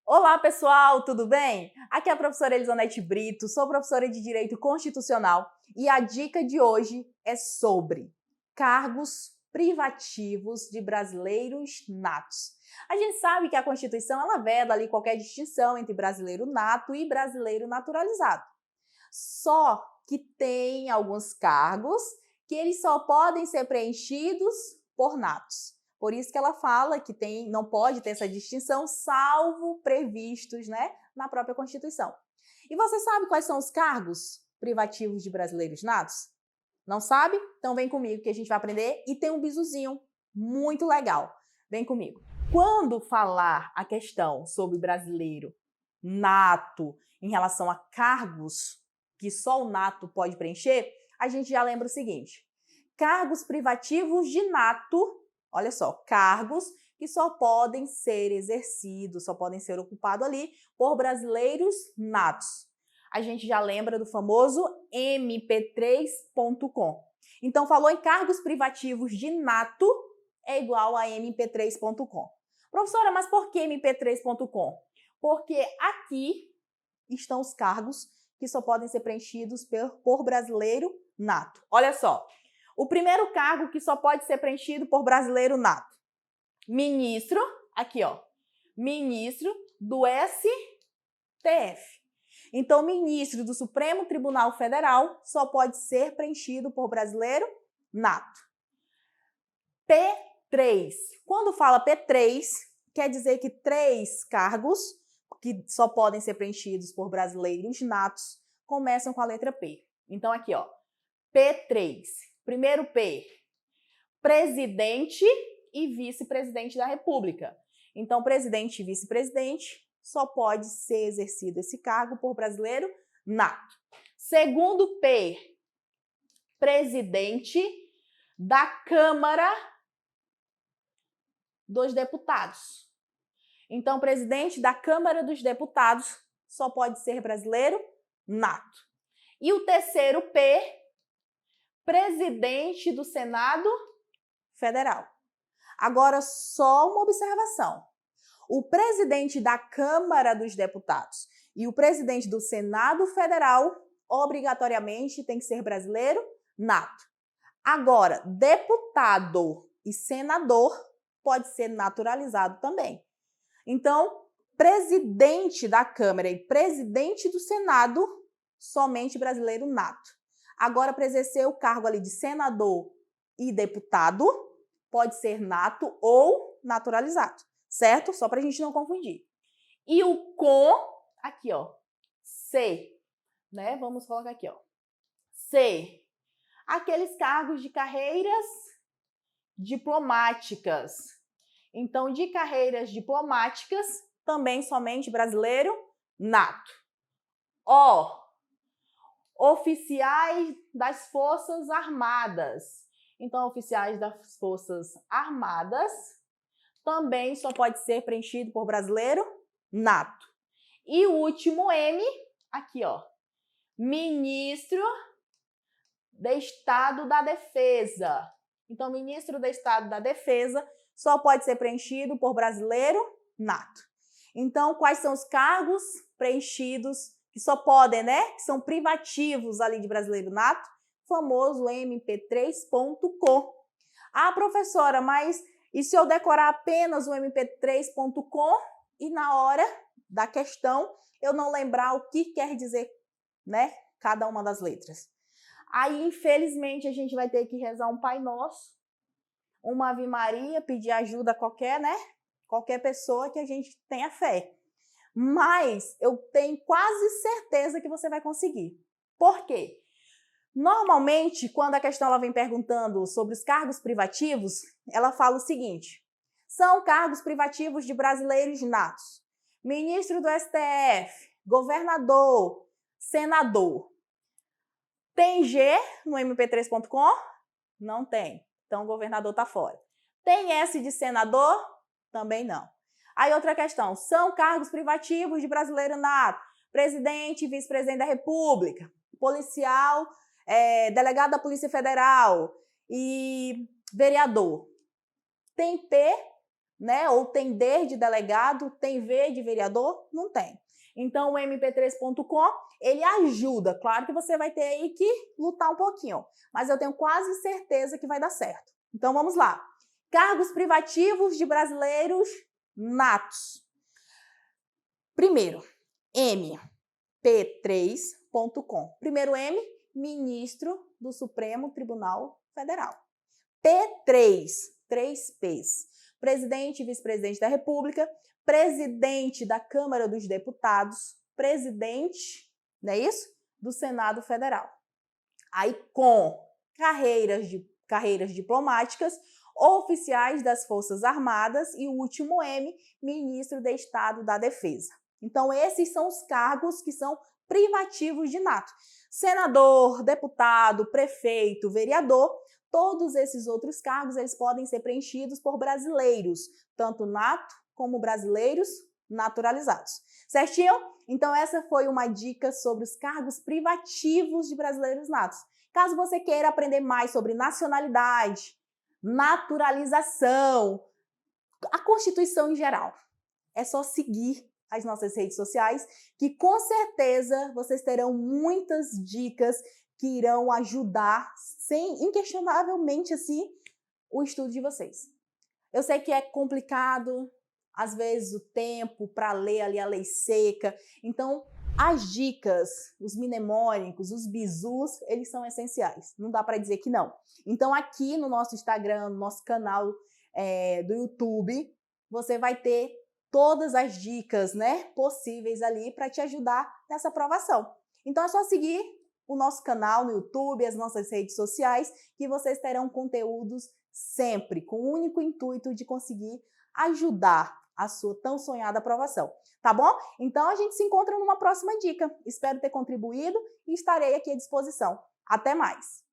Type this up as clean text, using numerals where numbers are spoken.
Olá, pessoal, tudo bem? Aqui é a professora Elizonete Brito, sou professora de Direito Constitucional e a dica de hoje é sobre cargos privativos de brasileiros natos. A gente sabe que a Constituição ela veda ali qualquer distinção entre brasileiro nato e brasileiro naturalizado. Só que tem alguns cargos que eles só podem ser preenchidos por natos. Por isso que ela fala que não pode ter essa distinção, salvo previstos, na própria Constituição. E você sabe quais são os cargos privativos de brasileiros natos? Não sabe? Então vem comigo que a gente vai aprender e tem um bizuzinho muito legal. Vem comigo. Quando falar a questão sobre brasileiro nato em relação a cargos que só o nato pode preencher, a gente já lembra o seguinte: cargos privativos de nato. Olha só, cargos que só podem ser exercidos, só podem ser ocupados ali por brasileiros natos. A gente já lembra do famoso MP3.com. Então, falou em cargos privativos de nato, é igual a MP3.com. Professora, mas por que MP3.com? Porque aqui estão os cargos que só podem ser preenchidos por brasileiro nato. Olha só. O primeiro cargo que só pode ser preenchido por brasileiro nato. Ministro, aqui ó, ministro do STF. Então, ministro do Supremo Tribunal Federal só pode ser preenchido por brasileiro nato. P3. Quando fala P3, quer dizer que 3 cargos que só podem ser preenchidos por brasileiros natos começam com a letra P. Então, aqui ó, P3. Primeiro P, presidente e vice-presidente da República. Então, presidente e vice-presidente só pode ser exercido esse cargo por brasileiro nato. Segundo P, presidente da Câmara dos Deputados. Então, presidente da Câmara dos Deputados só pode ser brasileiro nato. E o terceiro P, presidente do Senado Federal. Agora, só uma observação. O presidente da Câmara dos Deputados e o presidente do Senado Federal, obrigatoriamente, tem que ser brasileiro nato. Agora, deputado e senador pode ser naturalizado também. Então, presidente da Câmara e presidente do Senado, somente brasileiro nato. Agora, para exercer o cargo ali de senador e deputado, pode ser nato ou naturalizado, certo? Só para a gente não confundir. E o com, aqui ó, C, Vamos colocar aqui ó, C, aqueles cargos de carreiras diplomáticas. Então, de carreiras diplomáticas, também somente brasileiro nato. O, oficiais das Forças Armadas. Então, oficiais das Forças Armadas também só pode ser preenchido por brasileiro nato. E o último M, aqui ó, ministro do Estado da Defesa. Então, ministro do Estado da Defesa só pode ser preenchido por brasileiro nato. Então, quais são os cargos preenchidos que só podem, que são privativos ali de brasileiro nato? Famoso MP3.com. Ah, professora, mas e se eu decorar apenas o MP3.com e na hora da questão eu não lembrar o que quer dizer, cada uma das letras? Aí, infelizmente, a gente vai ter que rezar um Pai Nosso, uma Ave Maria, pedir ajuda a qualquer pessoa que a gente tenha fé. Mas eu tenho quase certeza que você vai conseguir. Por quê? Normalmente, quando a questão ela vem perguntando sobre os cargos privativos, ela fala o seguinte: são cargos privativos de brasileiros natos. Ministro do STF, governador, senador. Tem G no MP3.com? Não tem. Então, o governador está fora. Tem S de senador? Também não. Aí outra questão, são cargos privativos de brasileiro nato, presidente e vice-presidente da República, policial, delegado da Polícia Federal e vereador. Tem P, né? Ou tem D de delegado, tem V de vereador? Não tem. Então, o mp3.com, ele ajuda. Claro que você vai ter aí que lutar um pouquinho, mas eu tenho quase certeza que vai dar certo. Então, vamos lá. Cargos privativos de brasileiros natos. Primeiro, mp3.com. Primeiro M, ministro do Supremo Tribunal Federal. P3, 3 Ps. Presidente e vice-presidente da República, presidente da Câmara dos Deputados, presidente, não é isso? Do Senado Federal. Aí com carreiras diplomáticas, oficiais das Forças Armadas e o último M, ministro de Estado da Defesa. Então esses são os cargos que são privativos de nato. Senador, deputado, prefeito, vereador, todos esses outros cargos eles podem ser preenchidos por brasileiros, tanto nato como brasileiros naturalizados. Certinho? Então essa foi uma dica sobre os cargos privativos de brasileiros natos. Caso você queira aprender mais sobre nacionalidade, naturalização, a Constituição em geral, é só seguir as nossas redes sociais, que com certeza vocês terão muitas dicas que irão ajudar, inquestionavelmente assim, o estudo de vocês. Eu sei que é complicado, às vezes, o tempo para ler ali a lei seca, então as dicas, os mnemônicos, os bizus, eles são essenciais, não dá para dizer que não. Então aqui no nosso Instagram, no nosso canal do YouTube, você vai ter todas as dicas, né, possíveis ali para te ajudar nessa aprovação. Então é só seguir o nosso canal no YouTube, as nossas redes sociais, que vocês terão conteúdos sempre com o único intuito de conseguir ajudar a sua tão sonhada aprovação. Tá bom? Então a gente se encontra numa próxima dica. Espero ter contribuído e estarei aqui à disposição. Até mais!